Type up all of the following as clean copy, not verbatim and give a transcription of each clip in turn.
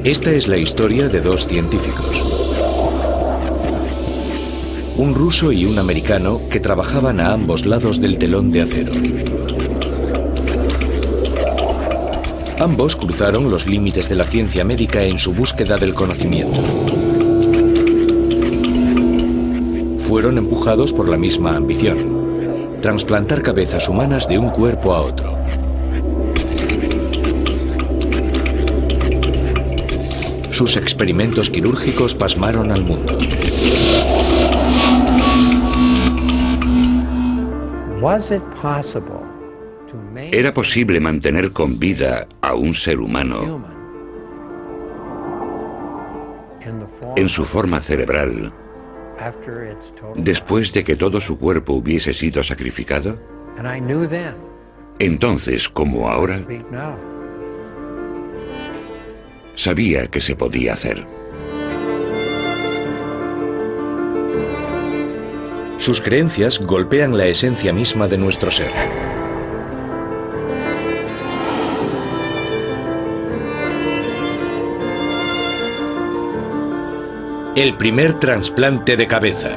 Esta es la historia de dos científicos. Un ruso y un americano que trabajaban a ambos lados del telón de acero. Ambos cruzaron los límites de la ciencia médica en su búsqueda del conocimiento. Fueron empujados por la misma ambición: trasplantar cabezas humanas de un cuerpo a otro. Sus experimentos quirúrgicos pasmaron al mundo. ¿Era posible mantener con vida a un ser humano en su forma cerebral después de que todo su cuerpo hubiese sido sacrificado? Entonces, como ahora, sabía que se podía hacer. Sus creencias golpean la esencia misma de nuestro ser. El primer trasplante de cabeza.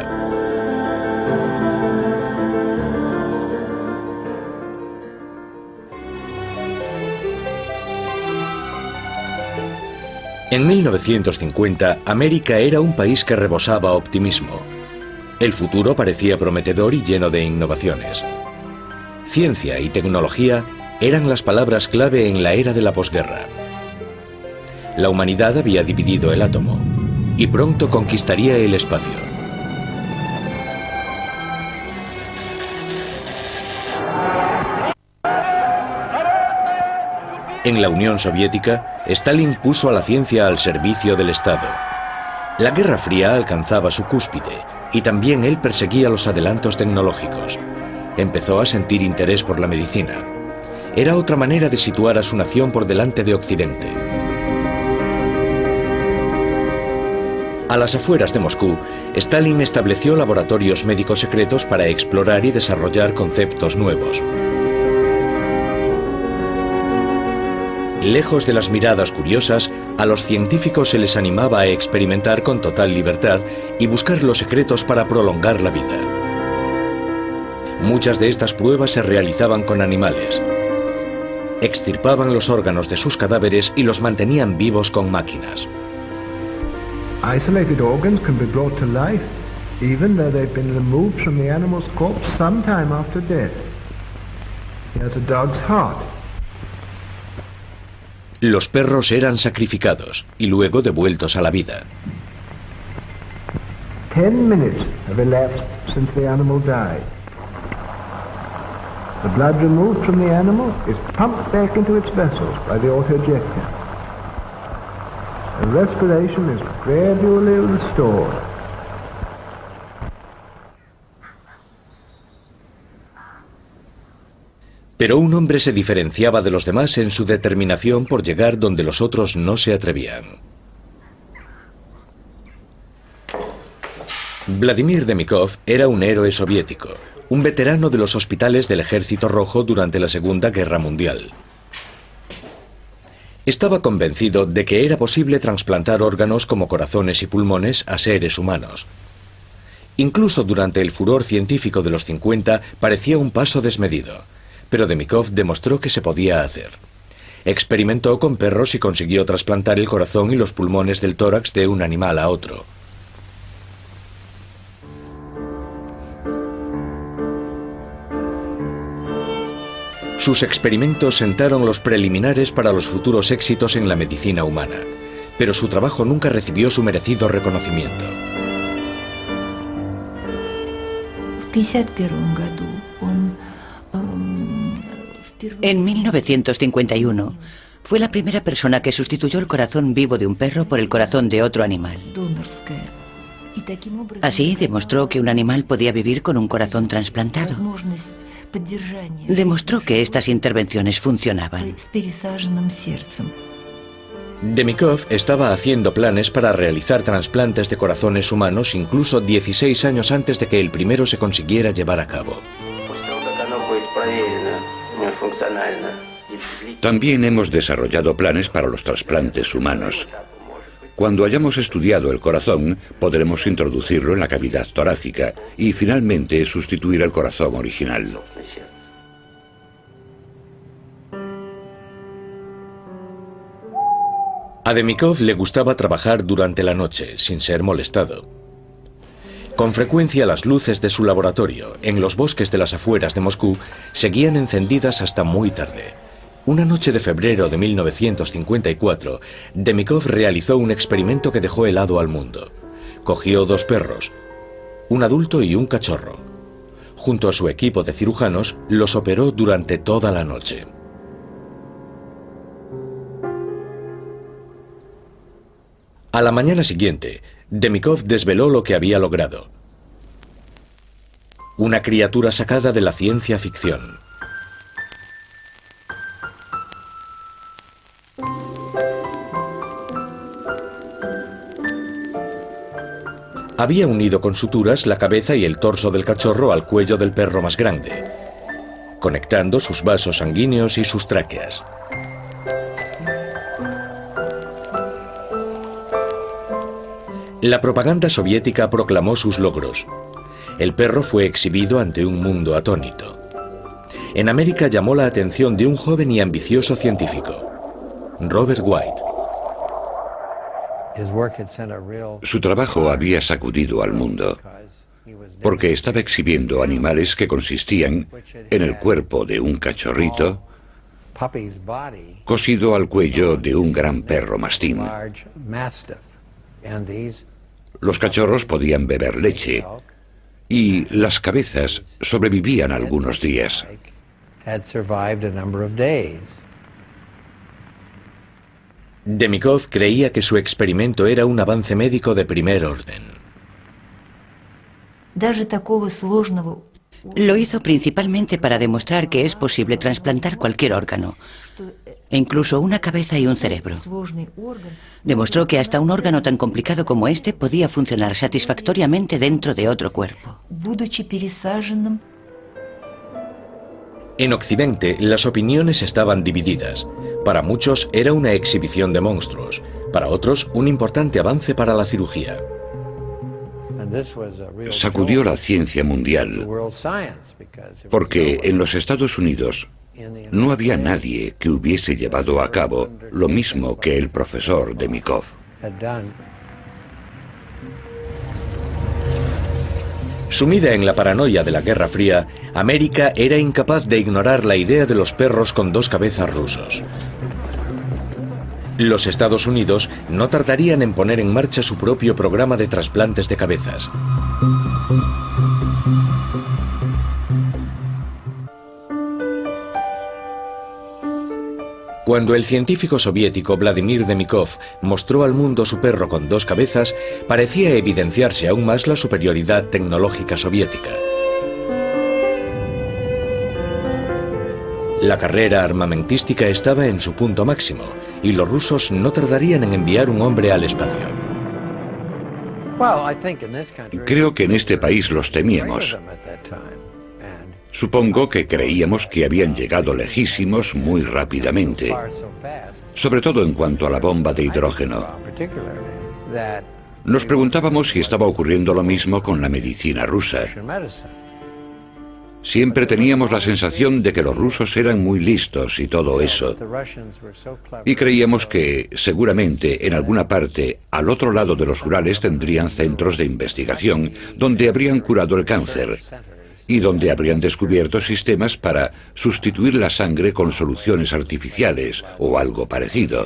En 1950, América era un país que rebosaba optimismo. El futuro parecía prometedor y lleno de innovaciones. Ciencia y tecnología eran las palabras clave en la era de la posguerra. La humanidad había dividido el átomo y pronto conquistaría el espacio. En la Unión Soviética, Stalin puso a la ciencia al servicio del Estado. La Guerra Fría alcanzaba su cúspide y también él perseguía los adelantos tecnológicos. Empezó a sentir interés por la medicina. Era otra manera de situar a su nación por delante de Occidente. A las afueras de Moscú, Stalin estableció laboratorios médicos secretos para explorar y desarrollar conceptos nuevos. Lejos de las miradas curiosas, a los científicos se les animaba a experimentar con total libertad y buscar los secretos para prolongar la vida. Muchas de estas pruebas se realizaban con animales. Extirpaban los órganos de sus cadáveres y los mantenían vivos con máquinas. Isolated organs can be brought to life, even though they've been removed from the animal's corpse some time after death. Here's a dog's heart. Los perros eran sacrificados y luego devueltos a la vida. 10 minutes have elapsed since the animal died. The blood removed from the animal is pumped back into its vessels by the autoinjector. The respiration is gradually restored. Pero un hombre se diferenciaba de los demás en su determinación por llegar donde los otros no se atrevían. Vladimir Demikov era un héroe soviético, un veterano de los hospitales del Ejército Rojo durante la Segunda Guerra Mundial. Estaba convencido de que era posible trasplantar órganos como corazones y pulmones a seres humanos. Incluso durante el furor científico de los 50 parecía un paso desmedido. Pero Demikov demostró que se podía hacer. Experimentó con perros y consiguió trasplantar el corazón y los pulmones del tórax de un animal a otro. Sus experimentos sentaron los preliminares para los futuros éxitos en la medicina humana, pero su trabajo nunca recibió su merecido reconocimiento. En 1951, fue la primera persona que sustituyó el corazón vivo de un perro por el corazón de otro animal. Así demostró que un animal podía vivir con un corazón trasplantado. Demostró que estas intervenciones funcionaban. Demikov estaba haciendo planes para realizar trasplantes de corazones humanos incluso 16 años antes de que el primero se consiguiera llevar a cabo. También hemos desarrollado planes para los trasplantes humanos. Cuando hayamos estudiado el corazón, podremos introducirlo en la cavidad torácica y finalmente sustituir el corazón original. A Demikov le gustaba trabajar durante la noche, sin ser molestado. Con frecuencia las luces de su laboratorio, en los bosques de las afueras de Moscú, seguían encendidas hasta muy tarde. Una noche de febrero de 1954, Demikov realizó un experimento que dejó helado al mundo. Cogió 2 perros, un adulto y un cachorro. Junto a su equipo de cirujanos, los operó durante toda la noche. A la mañana siguiente, Demikov desveló lo que había logrado. Una criatura sacada de la ciencia ficción. Había unido con suturas la cabeza y el torso del cachorro al cuello del perro más grande, conectando sus vasos sanguíneos y sus tráqueas. La propaganda soviética proclamó sus logros. El perro fue exhibido ante un mundo atónito. En América llamó la atención de un joven y ambicioso científico, Robert White. Su trabajo había sacudido al mundo, porque estaba exhibiendo animales que consistían en el cuerpo de un cachorrito cosido al cuello de un gran perro mastín. Los cachorros podían beber leche y las cabezas sobrevivían algunos días. Demikov creía que su experimento era un avance médico de primer orden. Lo hizo principalmente para demostrar que es posible trasplantar cualquier órgano, e incluso una cabeza y un cerebro. Demostró que hasta un órgano tan complicado como este podía funcionar satisfactoriamente dentro de otro cuerpo. En Occidente, las opiniones estaban divididas. Para muchos era una exhibición de monstruos, para otros un importante avance para la cirugía. Sacudió la ciencia mundial, porque en los Estados Unidos no había nadie que hubiese llevado a cabo lo mismo que el profesor Demikov. Sumida en la paranoia de la Guerra Fría, América era incapaz de ignorar la idea de los perros con 2 cabezas rusos. Los Estados Unidos no tardarían en poner en marcha su propio programa de trasplantes de cabezas. Cuando el científico soviético Vladimir Demikov mostró al mundo su perro con 2 cabezas, parecía evidenciarse aún más la superioridad tecnológica soviética. La carrera armamentística estaba en su punto máximo, y los rusos no tardarían en enviar un hombre al espacio. Creo que en este país los temíamos. Supongo que creíamos que habían llegado lejísimos muy rápidamente, sobre todo en cuanto a la bomba de hidrógeno. Nos preguntábamos si estaba ocurriendo lo mismo con la medicina rusa. Siempre teníamos la sensación de que los rusos eran muy listos y todo eso. Y creíamos que, seguramente, en alguna parte, al otro lado de los Urales tendrían centros de investigación donde habrían curado el cáncer y donde habrían descubierto sistemas para sustituir la sangre con soluciones artificiales o algo parecido.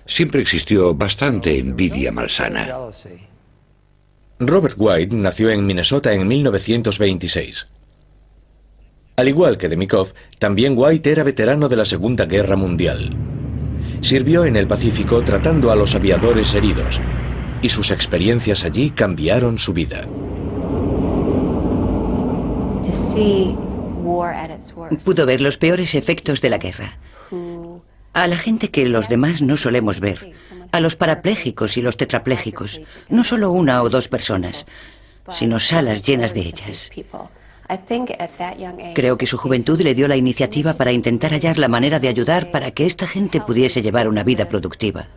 Siempre existió bastante envidia malsana. Robert White nació en Minnesota en 1926. Al igual que Demikov, también White era veterano de la Segunda Guerra Mundial. Sirvió en el Pacífico tratando a los aviadores heridos, y sus experiencias allí cambiaron su vida. Pudo ver los peores efectos de la guerra. A la gente que los demás no solemos ver. A los parapléjicos y los tetraplégicos. No solo 1 o 2 personas, sino salas llenas de ellas. Creo que su juventud le dio la iniciativa para intentar hallar la manera de ayudar para que esta gente pudiese llevar una vida productiva.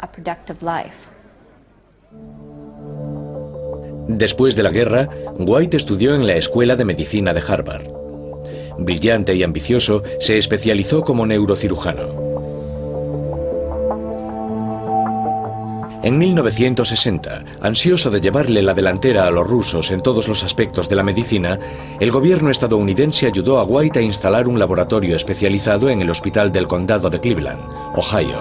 Después de la guerra, White estudió en la Escuela de Medicina de Harvard. Brillante y ambicioso, se especializó como neurocirujano. En 1960, ansioso de llevarle la delantera a los rusos en todos los aspectos de la medicina, el gobierno estadounidense ayudó a White a instalar un laboratorio especializado en el Hospital del Condado de Cleveland, Ohio.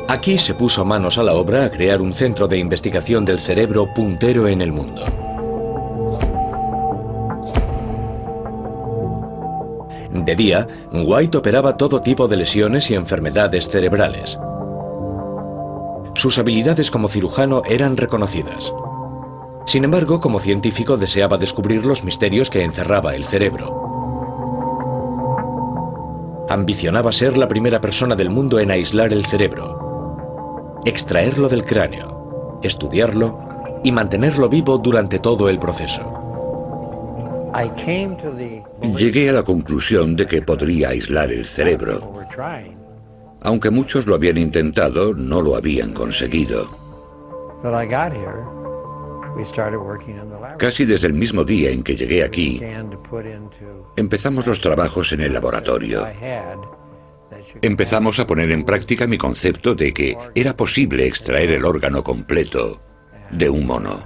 Aquí se puso manos a la obra a crear un centro de investigación del cerebro puntero en el mundo. De día, White operaba todo tipo de lesiones y enfermedades cerebrales. Sus habilidades como cirujano eran reconocidas. Sin embargo, como científico deseaba descubrir los misterios que encerraba el cerebro. Ambicionaba ser la primera persona del mundo en aislar el cerebro, extraerlo del cráneo, estudiarlo y mantenerlo vivo durante todo el proceso. Llegué a la conclusión de que podría aislar el cerebro. Aunque muchos lo habían intentado, no lo habían conseguido. Casi desde el mismo día en que llegué aquí, empezamos los trabajos en el laboratorio. Empezamos a poner en práctica mi concepto de que era posible extraer el órgano completo de un mono.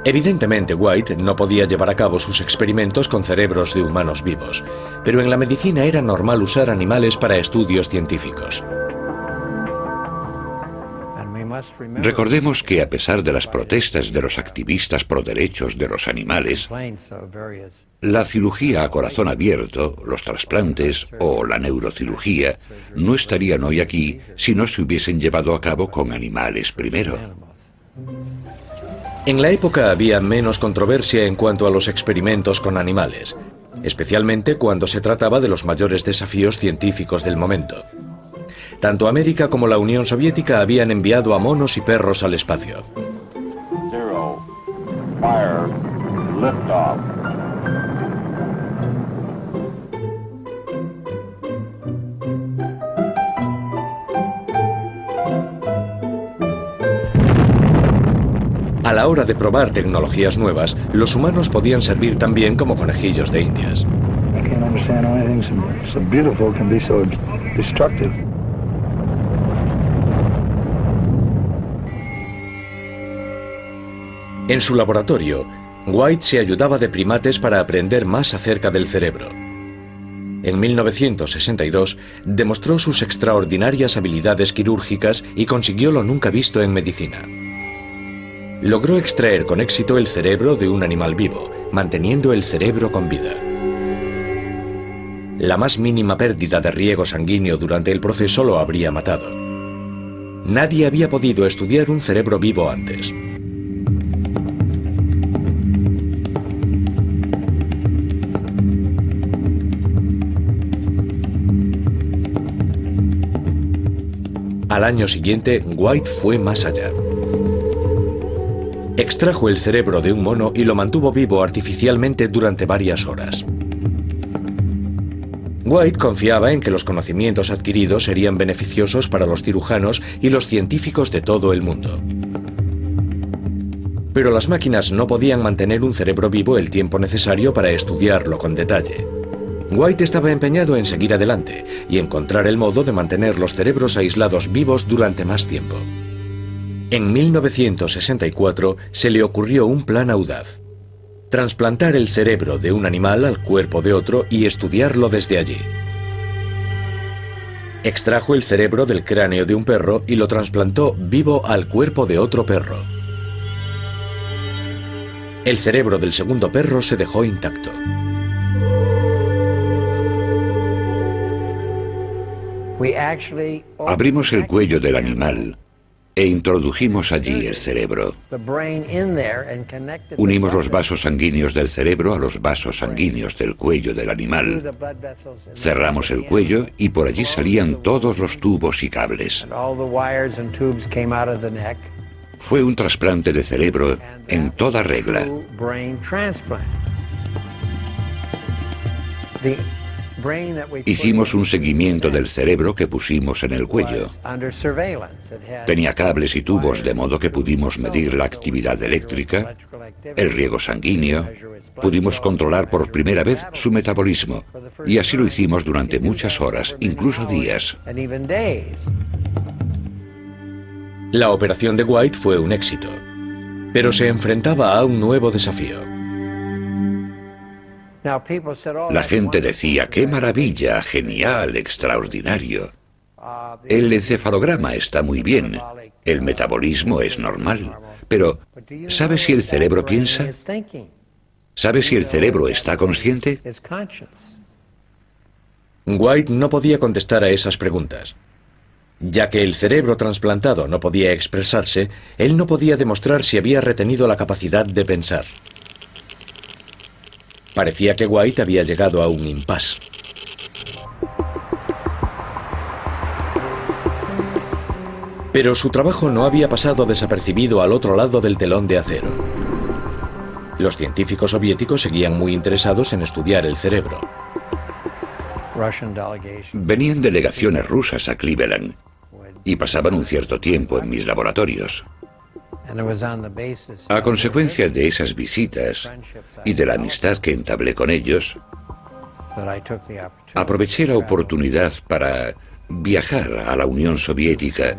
Evidentemente, White no podía llevar a cabo sus experimentos con cerebros de humanos vivos, pero en la medicina era normal usar animales para estudios científicos. Recordemos que a pesar de las protestas de los activistas pro derechos de los animales, la cirugía a corazón abierto, los trasplantes o la neurocirugía no estarían hoy aquí si no se hubiesen llevado a cabo con animales primero. En la época había menos controversia en cuanto a los experimentos con animales, especialmente cuando se trataba de los mayores desafíos científicos del momento. Tanto América como la Unión Soviética habían enviado a monos y perros al espacio. A la hora de probar tecnologías nuevas, los humanos podían servir también como conejillos de indias. En su laboratorio, White se ayudaba de primates para aprender más acerca del cerebro. En 1962 demostró sus extraordinarias habilidades quirúrgicas y consiguió lo nunca visto en medicina. Logró extraer con éxito el cerebro de un animal vivo, manteniendo el cerebro con vida. La más mínima pérdida de riego sanguíneo durante el proceso lo habría matado. Nadie había podido estudiar un cerebro vivo antes. Al año siguiente, White fue más allá. Extrajo el cerebro de un mono y lo mantuvo vivo artificialmente durante varias horas. White confiaba en que los conocimientos adquiridos serían beneficiosos para los cirujanos y los científicos de todo el mundo. Pero las máquinas no podían mantener un cerebro vivo el tiempo necesario para estudiarlo con detalle. White estaba empeñado en seguir adelante y encontrar el modo de mantener los cerebros aislados vivos durante más tiempo. En 1964 se le ocurrió un plan audaz: trasplantar el cerebro de un animal al cuerpo de otro y estudiarlo desde allí. Extrajo el cerebro del cráneo de un perro y lo trasplantó vivo al cuerpo de otro perro. El cerebro del segundo perro se dejó intacto. Abrimos el cuello del animal e introdujimos allí el cerebro. Unimos los vasos sanguíneos del cerebro a los vasos sanguíneos del cuello del animal. Cerramos el cuello y por allí salían todos los tubos y cables. Fue un trasplante de cerebro en toda regla. Hicimos un seguimiento del cerebro que pusimos en el cuello. Tenía cables y tubos de modo que pudimos medir la actividad eléctrica, el riego sanguíneo, pudimos controlar por primera vez su metabolismo, y así lo hicimos durante muchas horas, incluso días. La operación de White fue un éxito, pero se enfrentaba a un nuevo desafío. La gente decía, ¡qué maravilla, genial, extraordinario! El encefalograma está muy bien, el metabolismo es normal, pero ¿sabes si el cerebro piensa? ¿Sabes si el cerebro está consciente? White no podía contestar a esas preguntas. Ya que el cerebro trasplantado no podía expresarse, él no podía demostrar si había retenido la capacidad de pensar. Parecía que White había llegado a un impasse. Pero su trabajo no había pasado desapercibido al otro lado del telón de acero. Los científicos soviéticos seguían muy interesados en estudiar el cerebro. Venían delegaciones rusas a Cleveland y pasaban un cierto tiempo en mis laboratorios. A consecuencia de esas visitas y de la amistad que entablé con ellos, aproveché la oportunidad para viajar a la Unión Soviética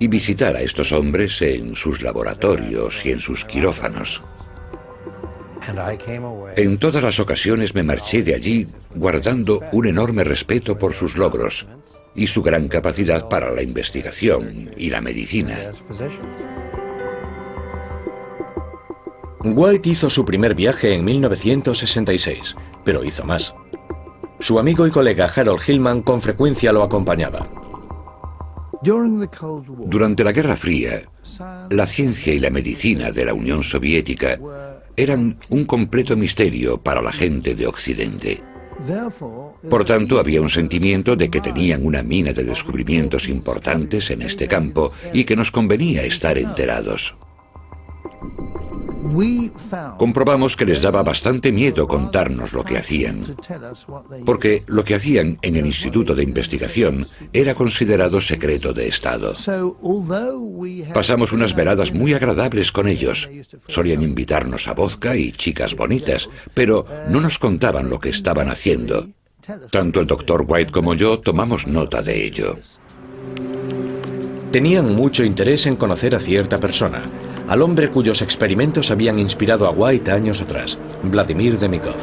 y visitar a estos hombres en sus laboratorios y en sus quirófanos. En todas las ocasiones me marché de allí guardando un enorme respeto por sus logros y su gran capacidad para la investigación y la medicina. White hizo su primer viaje en 1966, pero hizo más. Su amigo y colega Harold Hillman con frecuencia lo acompañaba. Durante la Guerra Fría, la ciencia y la medicina de la Unión Soviética eran un completo misterio para la gente de Occidente. Por tanto, había un sentimiento de que tenían una mina de descubrimientos importantes en este campo y que nos convenía estar enterados. Comprobamos que les daba bastante miedo contarnos lo que hacían, porque lo que hacían en el Instituto de Investigación era considerado secreto de Estado. Pasamos unas veladas muy agradables con ellos. Solían invitarnos a vodka y chicas bonitas, pero no nos contaban lo que estaban haciendo. Tanto el Dr. White como yo tomamos nota de ello. Tenían mucho interés en conocer a cierta persona, al hombre cuyos experimentos habían inspirado a White años atrás, Vladimir Demikov.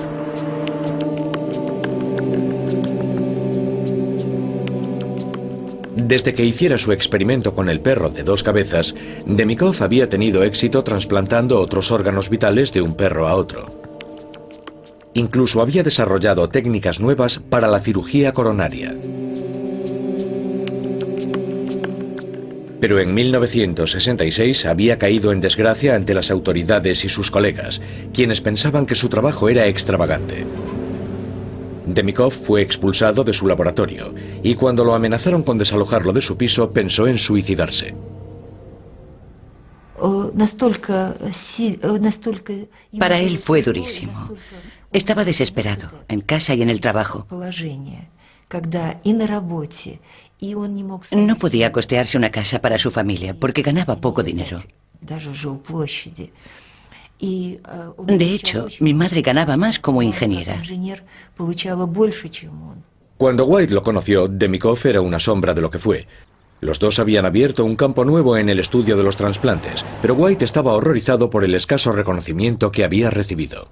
Desde que hiciera su experimento con el perro de 2 cabezas, Demikov había tenido éxito trasplantando otros órganos vitales de un perro a otro. Incluso había desarrollado técnicas nuevas para la cirugía coronaria. Pero en 1966 había caído en desgracia ante las autoridades y sus colegas, quienes pensaban que su trabajo era extravagante. Demikov fue expulsado de su laboratorio y cuando lo amenazaron con desalojarlo de su piso, pensó en suicidarse. Para él fue durísimo. Estaba desesperado, en casa y en el trabajo. No podía costearse una casa para su familia porque ganaba poco dinero. De hecho, mi madre ganaba más como ingeniera. Cuando White lo conoció, Demikov era una sombra de lo que fue. Los dos habían abierto un campo nuevo en el estudio de los trasplantes, pero White estaba horrorizado por el escaso reconocimiento que había recibido.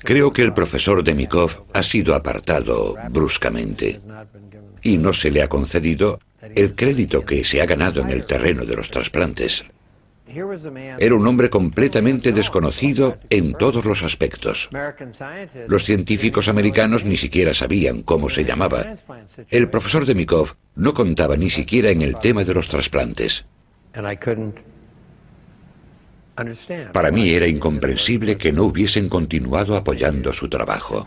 Creo que el profesor Demikov ha sido apartado bruscamente y no se le ha concedido el crédito que se ha ganado en el terreno de los trasplantes. Era un hombre completamente desconocido en todos los aspectos. Los científicos americanos ni siquiera sabían cómo se llamaba. El profesor Demikov no contaba ni siquiera en el tema de los trasplantes. Para mí era incomprensible que no hubiesen continuado apoyando su trabajo.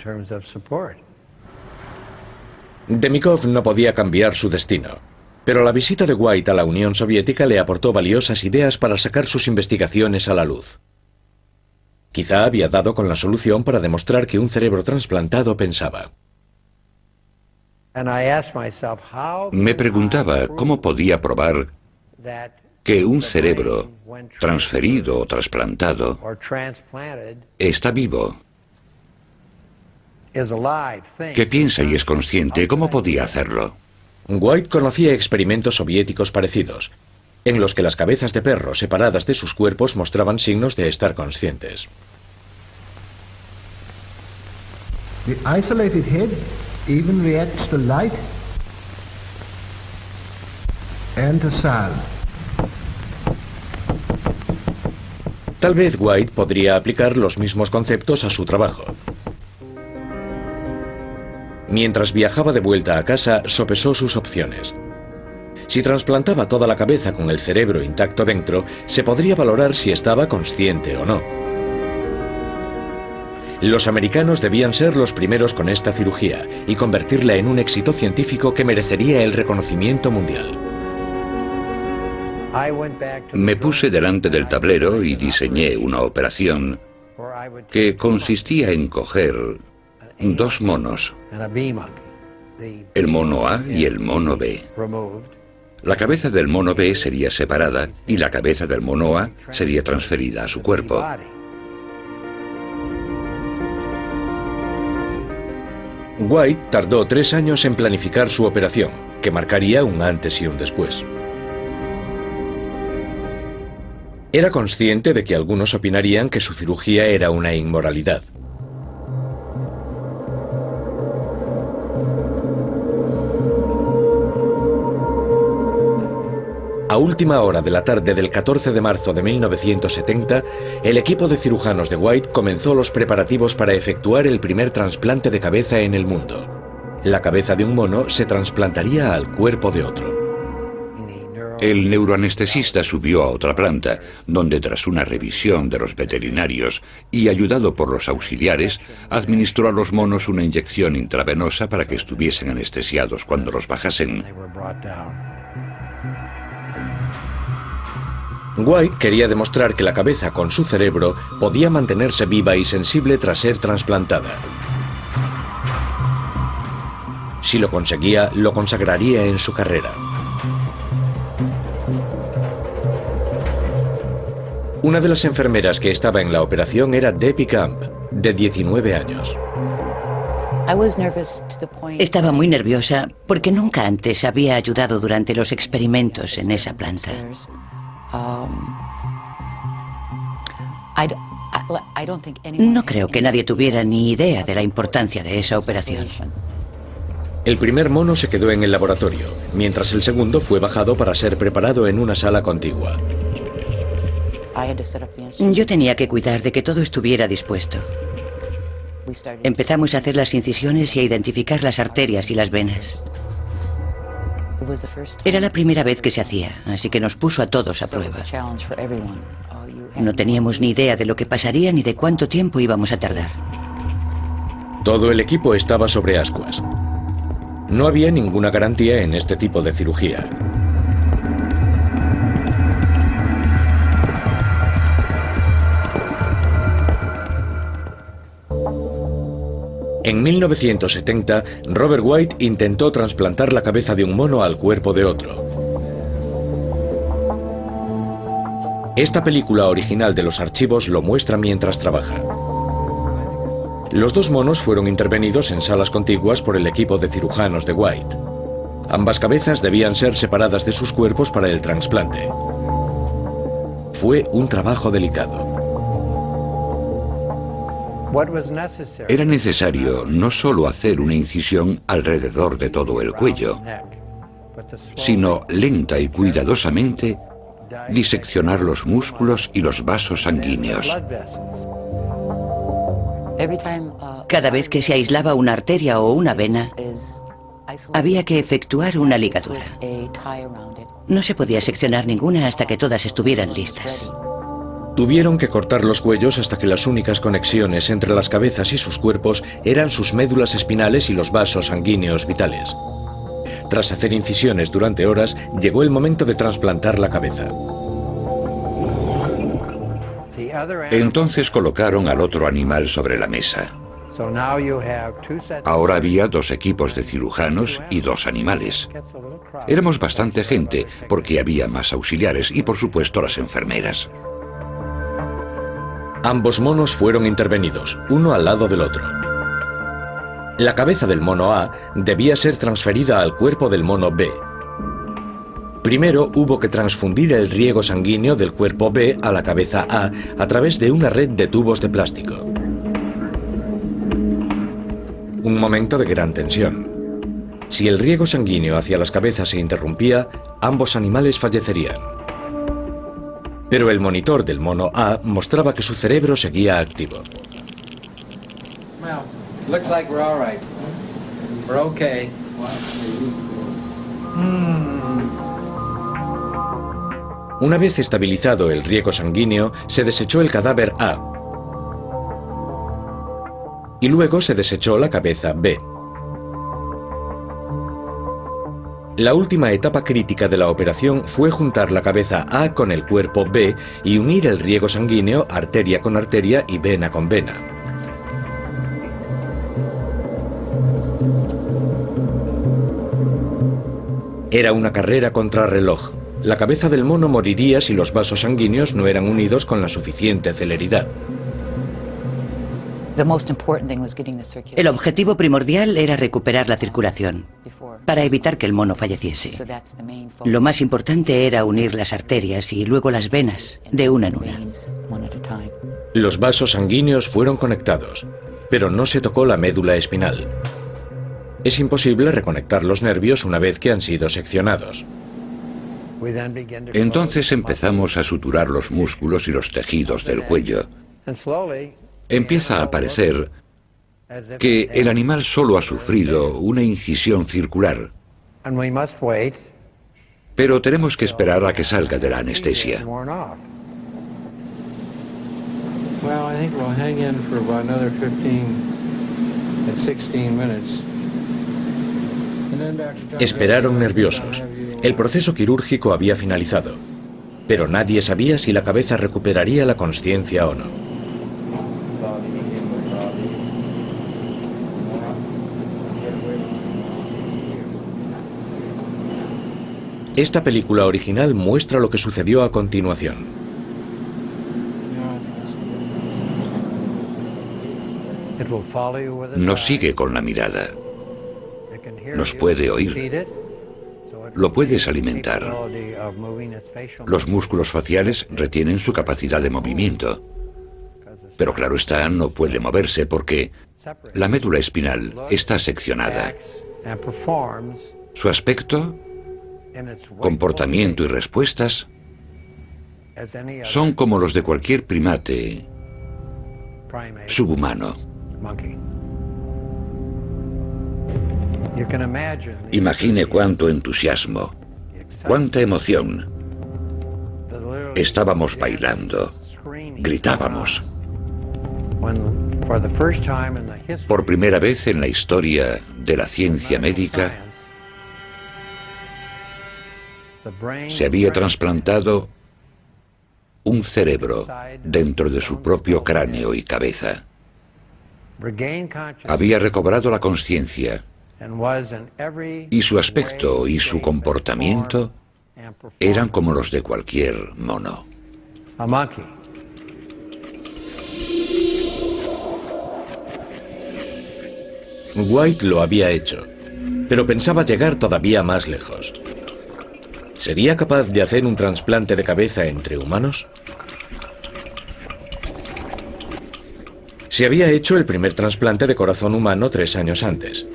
Demikov no podía cambiar su destino, pero la visita de White a la Unión Soviética le aportó valiosas ideas para sacar sus investigaciones a la luz. Quizá había dado con la solución para demostrar que un cerebro trasplantado pensaba. Me preguntaba cómo podía probar que un cerebro transferido o trasplantado está vivo, que piensa y es consciente. ¿Cómo podía hacerlo? White conocía experimentos soviéticos parecidos, en los que las cabezas de perro separadas de sus cuerpos mostraban signos de estar conscientes. The isolated head even reacts to light and to sound. Tal vez White podría aplicar los mismos conceptos a su trabajo. Mientras viajaba de vuelta a casa, sopesó sus opciones. Si trasplantaba toda la cabeza con el cerebro intacto dentro, se podría valorar si estaba consciente o no. Los americanos debían ser los primeros con esta cirugía y convertirla en un éxito científico que merecería el reconocimiento mundial. Me puse delante del tablero y diseñé una operación que consistía en coger dos monos, el mono A y el mono B. La cabeza del mono B sería separada y la cabeza del mono A sería transferida a su cuerpo. White tardó 3 años en planificar su operación, que marcaría un antes y un después. Era consciente de que algunos opinarían que su cirugía era una inmoralidad. A última hora de la tarde del 14 de marzo de 1970, el equipo de cirujanos de White comenzó los preparativos para efectuar el primer trasplante de cabeza en el mundo. La cabeza de un mono se trasplantaría al cuerpo de otro. El neuroanestesista subió a otra planta, donde tras una revisión de los veterinarios y ayudado por los auxiliares, administró a los monos una inyección intravenosa para que estuviesen anestesiados cuando los bajasen. White quería demostrar que la cabeza con su cerebro podía mantenerse viva y sensible tras ser trasplantada. Si lo conseguía, lo consagraría en su carrera. Una de las enfermeras que estaba en la operación era Debbie Camp, de 19 años. Estaba muy nerviosa porque nunca antes había ayudado durante los experimentos en esa planta. No creo que nadie tuviera ni idea de la importancia de esa operación. El primer mono se quedó en el laboratorio, mientras el segundo fue bajado para ser preparado en una sala contigua. Yo tenía que cuidar de que todo estuviera dispuesto. Empezamos a hacer las incisiones y a identificar las arterias y las venas. Era la primera vez que se hacía, así que nos puso a todos a prueba. No teníamos ni idea de lo que pasaría ni de cuánto tiempo íbamos a tardar. Todo el equipo estaba sobre ascuas. No había ninguna garantía en este tipo de cirugía. En 1970, Robert White intentó trasplantar la cabeza de un mono al cuerpo de otro. Esta película original de los archivos lo muestra mientras trabaja. Los dos monos fueron intervenidos en salas contiguas por el equipo de cirujanos de White. Ambas cabezas debían ser separadas de sus cuerpos para el trasplante. Fue un trabajo delicado. Era necesario no solo hacer una incisión alrededor de todo el cuello, sino lenta y cuidadosamente diseccionar los músculos y los vasos sanguíneos. Cada vez que se aislaba una arteria o una vena, había que efectuar una ligadura. No se podía seccionar ninguna hasta que todas estuvieran listas. Tuvieron que cortar los cuellos hasta que las únicas conexiones entre las cabezas y sus cuerpos eran sus médulas espinales y los vasos sanguíneos vitales. Tras hacer incisiones durante horas, llegó el momento de trasplantar la cabeza. Entonces colocaron al otro animal sobre la mesa. Ahora había 2 equipos de cirujanos y 2 animales. Éramos bastante gente porque había más auxiliares y por supuesto las enfermeras. Ambos monos fueron intervenidos, uno al lado del otro. La cabeza del mono A debía ser transferida al cuerpo del mono B. Primero hubo que transfundir el riego sanguíneo del cuerpo B a la cabeza a través de una red de tubos de plástico. Un momento de gran tensión. Si el riego sanguíneo hacia las cabezas se interrumpía, ambos animales fallecerían. Pero el monitor del mono A mostraba que su cerebro seguía activo. Una vez estabilizado el riego sanguíneo, se desechó el cadáver A. Y luego se desechó la cabeza B. La última etapa crítica de la operación fue juntar la cabeza A con el cuerpo B y unir el riego sanguíneo arteria con arteria y vena con vena. Era una carrera contrarreloj. La cabeza del mono moriría si los vasos sanguíneos no eran unidos con la suficiente celeridad. El objetivo primordial era recuperar la circulación, para evitar que el mono falleciese. Lo más importante era unir las arterias y luego las venas, de una en una. Los vasos sanguíneos fueron conectados, pero no se tocó la médula espinal. Es imposible reconectar los nervios una vez que han sido seccionados. Entonces empezamos a suturar los músculos y los tejidos del cuello. Empieza a parecer que el animal solo ha sufrido una incisión circular. Pero tenemos que esperar a que salga de la anestesia. Esperaron nerviosos. El proceso quirúrgico había finalizado, pero nadie sabía si la cabeza recuperaría la consciencia o no. Esta película original muestra lo que sucedió a continuación. Nos sigue con la mirada. Nos puede oír. Lo puedes alimentar. Los músculos faciales retienen su capacidad de movimiento. Pero claro está, no puede moverse porque la médula espinal está seccionada. Su aspecto, comportamiento y respuestas son como los de cualquier primate subhumano. Imagine cuánto entusiasmo, cuánta emoción. Estábamos bailando, gritábamos. Por primera vez en la historia de la ciencia médica, se había trasplantado un cerebro dentro de su propio cráneo y cabeza. Había recobrado la conciencia y su aspecto y su comportamiento eran como los de cualquier mono. White lo había hecho, pero pensaba llegar todavía más lejos. ¿Sería capaz de hacer un trasplante de cabeza entre humanos? Se había hecho el primer trasplante de corazón humano 3 años antes.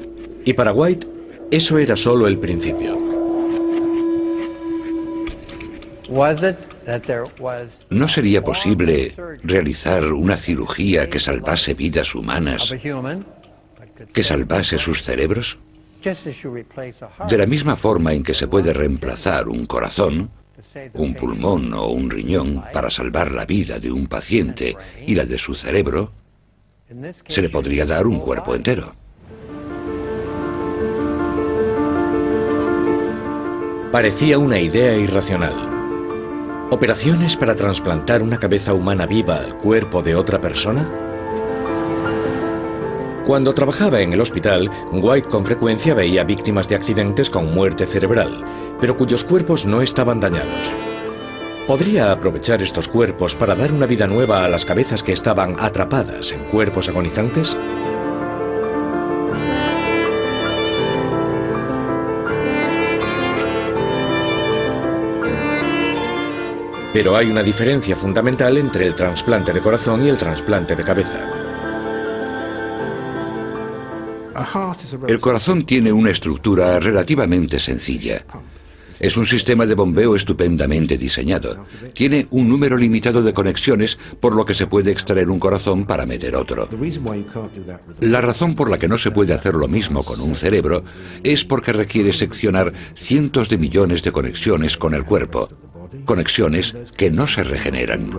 Y para White, eso era solo el principio. ¿No sería posible realizar una cirugía que salvase vidas humanas, que salvase sus cerebros? De la misma forma en que se puede reemplazar un corazón, un pulmón o un riñón para salvar la vida de un paciente y la de su cerebro, se le podría dar un cuerpo entero. Parecía una idea irracional. ¿Operaciones para trasplantar una cabeza humana viva al cuerpo de otra persona? Cuando trabajaba en el hospital, White con frecuencia veía víctimas de accidentes con muerte cerebral, pero cuyos cuerpos no estaban dañados. ¿Podría aprovechar estos cuerpos para dar una vida nueva a las cabezas que estaban atrapadas en cuerpos agonizantes? Pero hay una diferencia fundamental entre el trasplante de corazón y el trasplante de cabeza. El corazón tiene una estructura relativamente sencilla. Es un sistema de bombeo estupendamente diseñado. Tiene un número limitado de conexiones, por lo que se puede extraer un corazón para meter otro. La razón por la que no se puede hacer lo mismo con un cerebro es porque requiere seccionar cientos de millones de conexiones con el cuerpo. Conexiones que no se regeneran.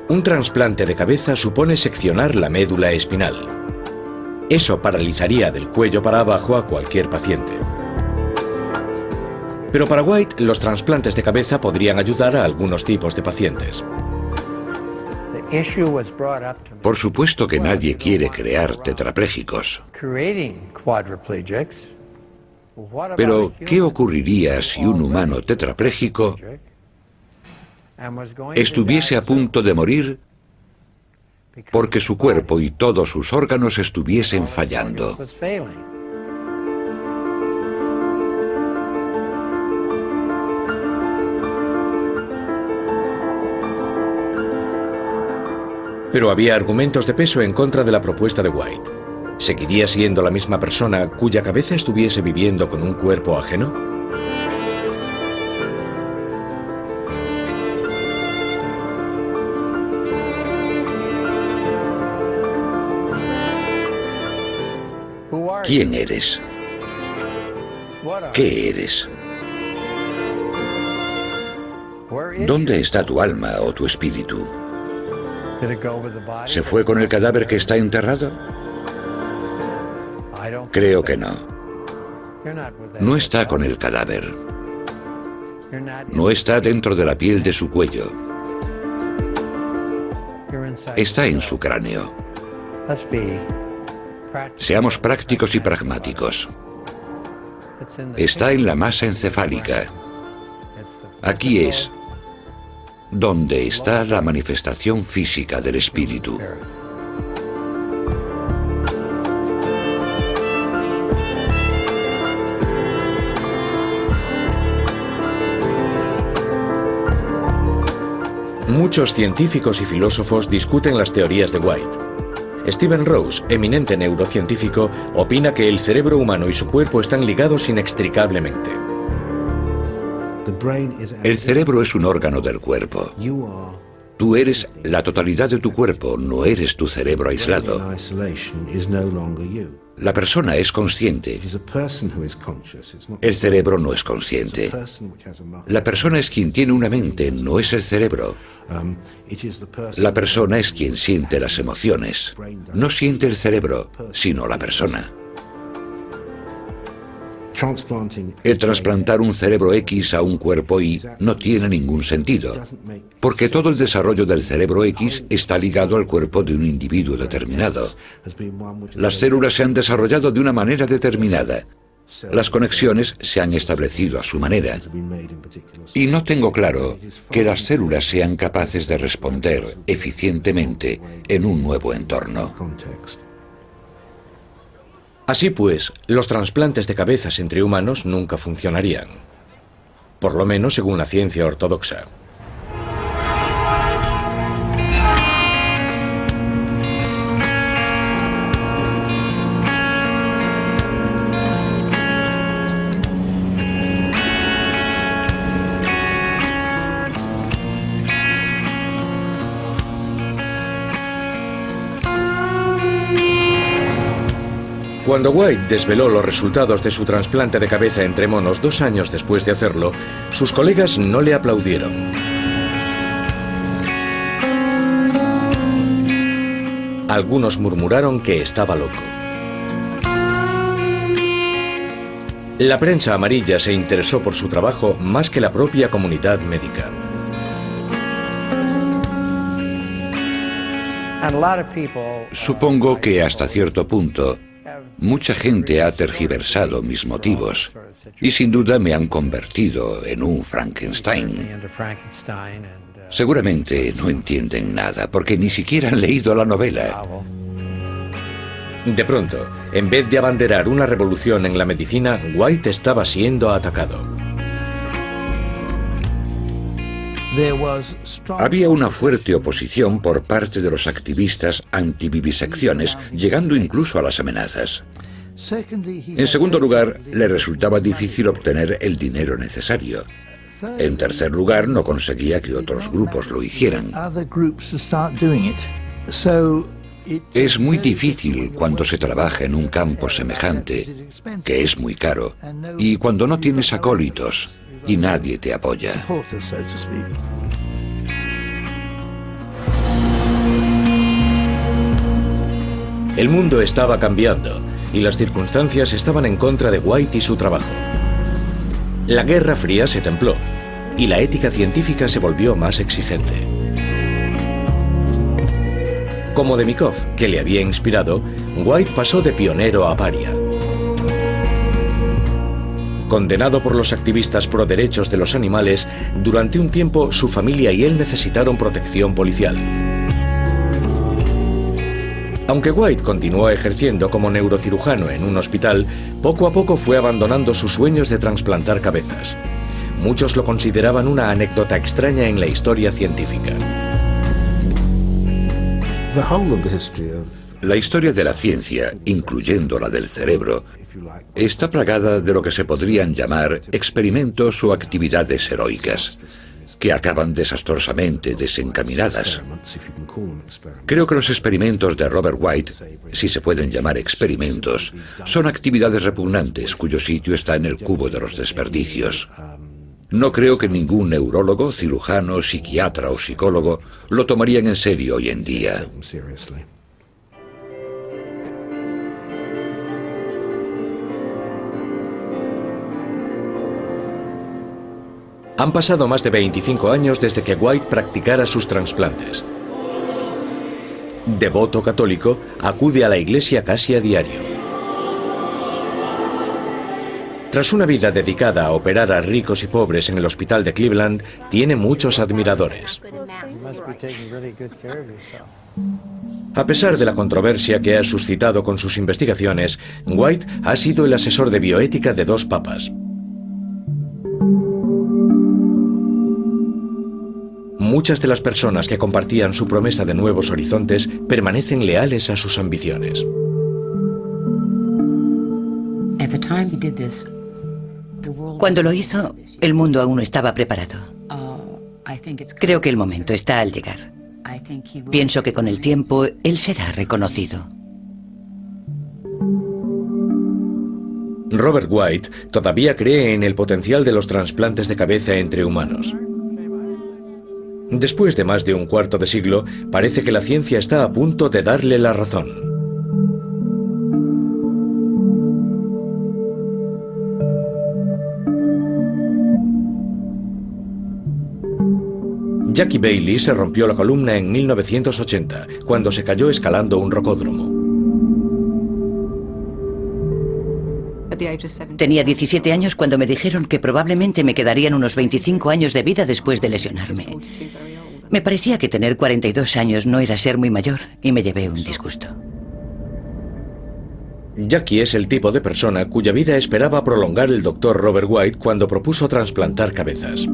Un trasplante de cabeza supone seccionar la médula espinal. Eso paralizaría del cuello para abajo a cualquier paciente. Pero para White, los trasplantes de cabeza podrían ayudar a algunos tipos de pacientes. Por supuesto que nadie quiere crear tetraplégicos. Pero, ¿qué ocurriría si un humano tetrapléjico estuviese a punto de morir porque su cuerpo y todos sus órganos estuviesen fallando? Pero había argumentos de peso en contra de la propuesta de White. ¿Seguiría siendo la misma persona cuya cabeza estuviese viviendo con un cuerpo ajeno? ¿Quién eres? ¿Qué eres? ¿Dónde está tu alma o tu espíritu? ¿Se fue con el cadáver que está enterrado? Creo que no. No está con el cadáver. No está dentro de la piel de su cuello. Está en su cráneo. Seamos prácticos y pragmáticos. Está en la masa encefálica. Aquí es donde está la manifestación física del espíritu. Muchos científicos y filósofos discuten las teorías de White. Stephen Rose, eminente neurocientífico, opina que el cerebro humano y su cuerpo están ligados inextricablemente. El cerebro es un órgano del cuerpo. Tú eres la totalidad de tu cuerpo, no eres tu cerebro aislado. La persona es consciente. El cerebro no es consciente. La persona es quien tiene una mente, no es el cerebro. La persona es quien siente las emociones. No siente el cerebro, sino la persona. El trasplantar un cerebro X a un cuerpo Y no tiene ningún sentido, porque todo el desarrollo del cerebro X está ligado al cuerpo de un individuo determinado. Las células se han desarrollado de una manera determinada. Las conexiones se han establecido a su manera. Y no tengo claro que las células sean capaces de responder eficientemente en un nuevo entorno. Así pues, los trasplantes de cabezas entre humanos nunca funcionarían. Por lo menos según la ciencia ortodoxa. Cuando White desveló los resultados de su trasplante de cabeza entre monos 2 años después de hacerlo, sus colegas no le aplaudieron. Algunos murmuraron que estaba loco. La prensa amarilla se interesó por su trabajo más que la propia comunidad médica. Supongo que hasta cierto punto mucha gente ha tergiversado mis motivos y sin duda me han convertido en un Frankenstein. Seguramente no entienden nada porque ni siquiera han leído la novela. De pronto, en vez de abanderar una revolución en la medicina, White estaba siendo atacado. Había una fuerte oposición por parte de los activistas antivivisecciones, llegando incluso a las amenazas. En segundo lugar, le resultaba difícil obtener el dinero necesario. En tercer lugar, no conseguía que otros grupos lo hicieran. Es muy difícil cuando se trabaja en un campo semejante, que es muy caro, y cuando no tienes acólitos y nadie te apoya. El mundo estaba cambiando y las circunstancias estaban en contra de White y su trabajo. La Guerra Fría se templó y la ética científica se volvió más exigente. Como Demikov, que le había inspirado, White pasó de pionero a paria. Condenado por los activistas pro derechos de los animales, durante un tiempo su familia y él necesitaron protección policial. Aunque White continuó ejerciendo como neurocirujano en un hospital, poco a poco fue abandonando sus sueños de trasplantar cabezas. Muchos lo consideraban una anécdota extraña en la historia científica. La historia de la ciencia, incluyendo la del cerebro, está plagada de lo que se podrían llamar experimentos o actividades heroicas, que acaban desastrosamente desencaminadas. Creo que los experimentos de Robert White, si se pueden llamar experimentos, son actividades repugnantes cuyo sitio está en el cubo de los desperdicios. No creo que ningún neurólogo, cirujano, psiquiatra o psicólogo lo tomarían en serio hoy en día. Han pasado más de 25 años desde que White practicara sus trasplantes. Devoto católico, acude a la iglesia casi a diario. Tras una vida dedicada a operar a ricos y pobres en el hospital de Cleveland, tiene muchos admiradores. A pesar de la controversia que ha suscitado con sus investigaciones, White ha sido el asesor de bioética de 2 papas. Muchas de las personas que compartían su promesa de nuevos horizontes permanecen leales a sus ambiciones. Cuando lo hizo, el mundo aún no estaba preparado. Creo que el momento está al llegar. Pienso que con el tiempo él será reconocido. Robert White todavía cree en el potencial de los trasplantes de cabeza entre humanos. Después de más de un cuarto de siglo, parece que la ciencia está a punto de darle la razón. Jackie Bailey se rompió la columna en 1980, cuando se cayó escalando un rocódromo. Tenía 17 años cuando me dijeron que probablemente me quedarían unos 25 años de vida después de lesionarme. Me parecía que tener 42 años no era ser muy mayor y me llevé un disgusto. Jackie es el tipo de persona cuya vida esperaba prolongar el Dr. Robert White cuando propuso trasplantar cabezas.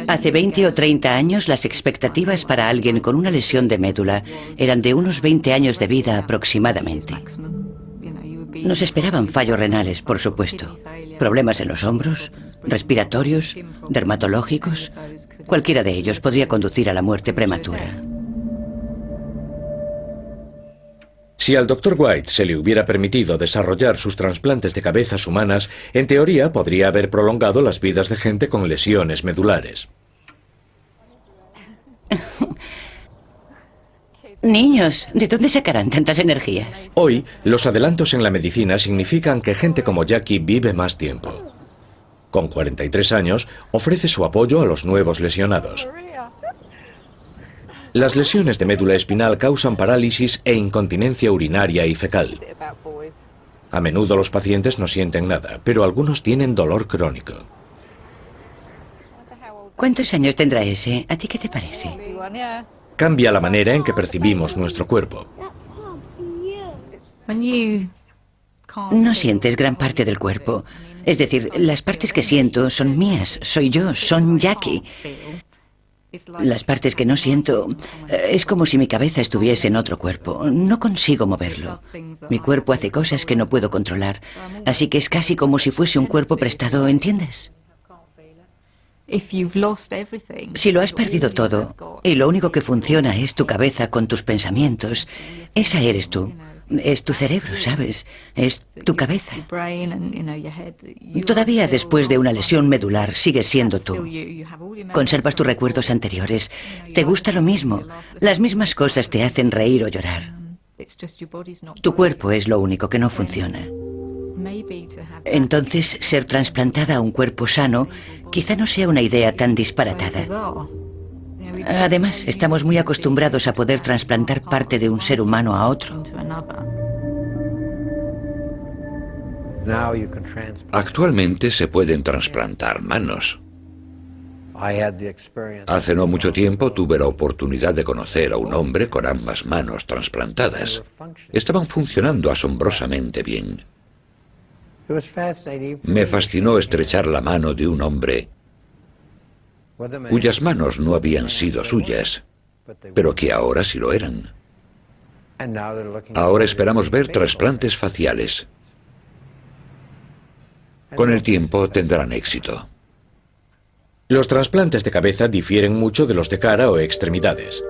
Hace 20 o 30 años, las expectativas para alguien con una lesión de médula eran de unos 20 años de vida aproximadamente. Nos esperaban fallos renales, por supuesto, problemas en los hombros, respiratorios, dermatológicos. Cualquiera de ellos podría conducir a la muerte prematura. Si al Dr. White se le hubiera permitido desarrollar sus trasplantes de cabezas humanas, en teoría podría haber prolongado las vidas de gente con lesiones medulares. Niños, ¿de dónde sacarán tantas energías? Hoy, los adelantos en la medicina significan que gente como Jackie vive más tiempo. Con 43 años, ofrece su apoyo a los nuevos lesionados. Las lesiones de médula espinal causan parálisis e incontinencia urinaria y fecal. A menudo los pacientes no sienten nada, pero algunos tienen dolor crónico. ¿Cuántos años tendrá ese? ¿A ti qué te parece? Cambia la manera en que percibimos nuestro cuerpo. No sientes gran parte del cuerpo. Es decir, las partes que siento son mías, soy yo, son Jackie. Las partes que no siento, es como si mi cabeza estuviese en otro cuerpo. No consigo moverlo. Mi cuerpo hace cosas que no puedo controlar. Así que es casi como si fuese un cuerpo prestado, ¿entiendes? Si lo has perdido todo y lo único que funciona es tu cabeza con tus pensamientos, esa eres tú. Es tu cerebro, ¿sabes? Es tu cabeza. Todavía después de una lesión medular sigues siendo tú. Conservas tus recuerdos anteriores. Te gusta lo mismo. Las mismas cosas te hacen reír o llorar. Tu cuerpo es lo único que no funciona. Entonces, ser trasplantada a un cuerpo sano quizá no sea una idea tan disparatada. Además, estamos muy acostumbrados a poder trasplantar parte de un ser humano a otro. Actualmente se pueden trasplantar manos. Hace no mucho tiempo tuve la oportunidad de conocer a un hombre con ambas manos trasplantadas. Estaban funcionando asombrosamente bien. Me fascinó estrechar la mano de un hombre cuyas manos no habían sido suyas, pero que ahora sí lo eran. Ahora esperamos ver trasplantes faciales. Con el tiempo tendrán éxito. Los trasplantes de cabeza difieren mucho de los de cara o extremidades.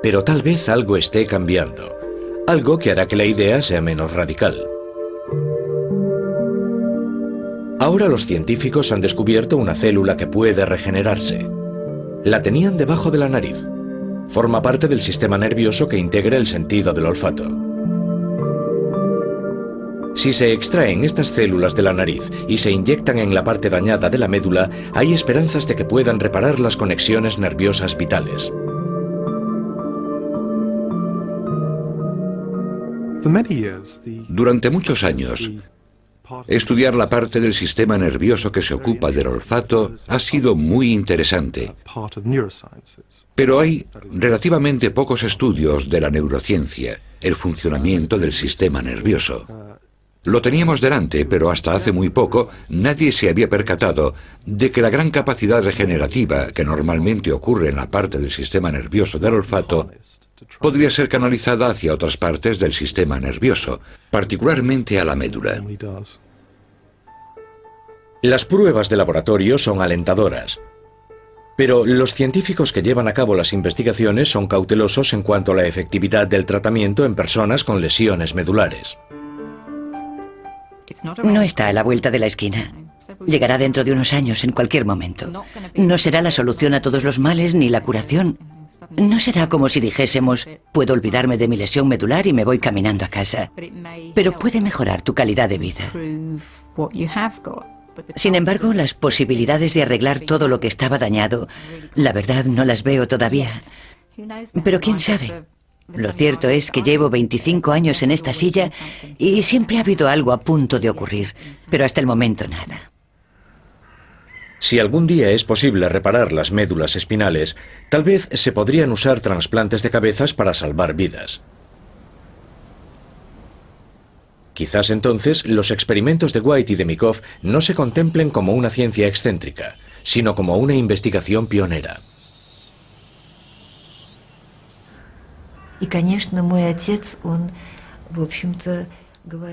Pero tal vez algo esté cambiando. Algo que hará que la idea sea menos radical. Ahora los científicos han descubierto una célula que puede regenerarse. La tenían debajo de la nariz. Forma parte del sistema nervioso que integra el sentido del olfato. Si se extraen estas células de la nariz y se inyectan en la parte dañada de la médula, hay esperanzas de que puedan reparar las conexiones nerviosas vitales. Durante muchos años, estudiar la parte del sistema nervioso que se ocupa del olfato ha sido muy interesante. Pero hay relativamente pocos estudios de la neurociencia, el funcionamiento del sistema nervioso. Lo teníamos delante, pero hasta hace muy poco nadie se había percatado de que la gran capacidad regenerativa que normalmente ocurre en la parte del sistema nervioso del olfato podría ser canalizada hacia otras partes del sistema nervioso, particularmente a la médula. Las pruebas de laboratorio son alentadoras. Pero los científicos que llevan a cabo las investigaciones son cautelosos en cuanto a la efectividad del tratamiento en personas con lesiones medulares. No está a la vuelta de la esquina. Llegará dentro de unos años, en cualquier momento. No será la solución a todos los males ni la curación. No será como si dijésemos, puedo olvidarme de mi lesión medular y me voy caminando a casa. Pero puede mejorar tu calidad de vida. Sin embargo, las posibilidades de arreglar todo lo que estaba dañado, la verdad no las veo todavía. Pero quién sabe. Lo cierto es que llevo 25 años en esta silla y siempre ha habido algo a punto de ocurrir, pero hasta el momento nada. Si algún día es posible reparar las médulas espinales, tal vez se podrían usar trasplantes de cabezas para salvar vidas. Quizás entonces los experimentos de White y de Mykov no se contemplen como una ciencia excéntrica, sino como una investigación pionera.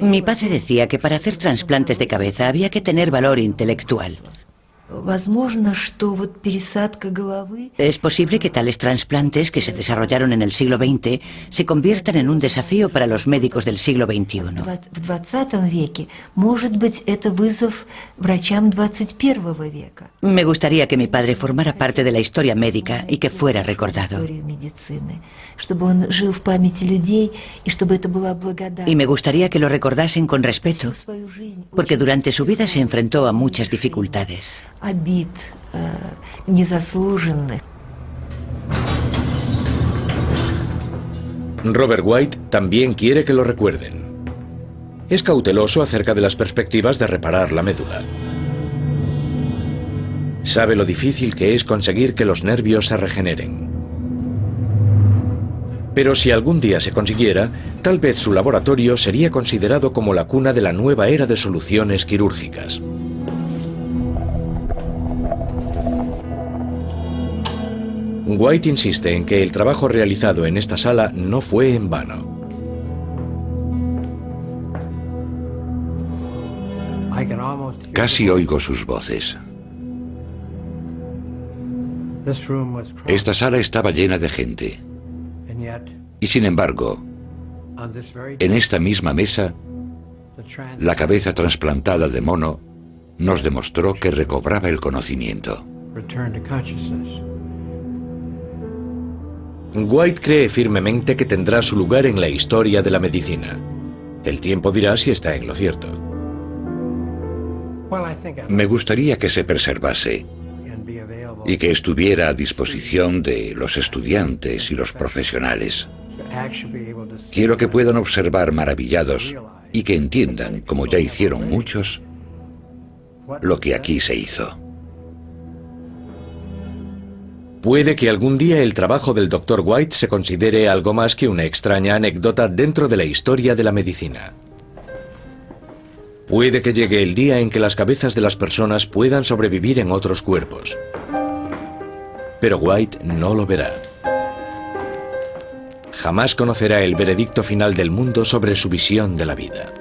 Mi padre decía que para hacer trasplantes de cabeza había que tener valor intelectual. Es posible que tales trasplantes que se desarrollaron en el siglo XX se conviertan en un desafío para los médicos del siglo XXI. Me gustaría que mi padre formara parte de la historia médica y que fuera recordado. Y me gustaría que lo recordasen con respeto, porque durante su vida se enfrentó a muchas dificultades. Robert White también quiere que lo recuerden. Es cauteloso acerca de las perspectivas de reparar la médula. Sabe lo difícil que es conseguir que los nervios se regeneren. Pero si algún día se consiguiera, tal vez su laboratorio sería considerado como la cuna de la nueva era de soluciones quirúrgicas. White insiste en que el trabajo realizado en esta sala no fue en vano. Casi oigo sus voces. Esta sala estaba llena de gente. Y sin embargo, en esta misma mesa, la cabeza trasplantada de mono nos demostró que recobraba el conocimiento. White cree firmemente que tendrá su lugar en la historia de la medicina. El tiempo dirá si está en lo cierto. Me gustaría que se preservase y que estuviera a disposición de los estudiantes y los profesionales. Quiero que puedan observar maravillados y que entiendan, como ya hicieron muchos, lo que aquí se hizo. Puede que algún día el trabajo del Dr. White se considere algo más que una extraña anécdota dentro de la historia de la medicina. Puede que llegue el día en que las cabezas de las personas puedan sobrevivir en otros cuerpos. Pero White no lo verá. Jamás conocerá el veredicto final del mundo sobre su visión de la vida.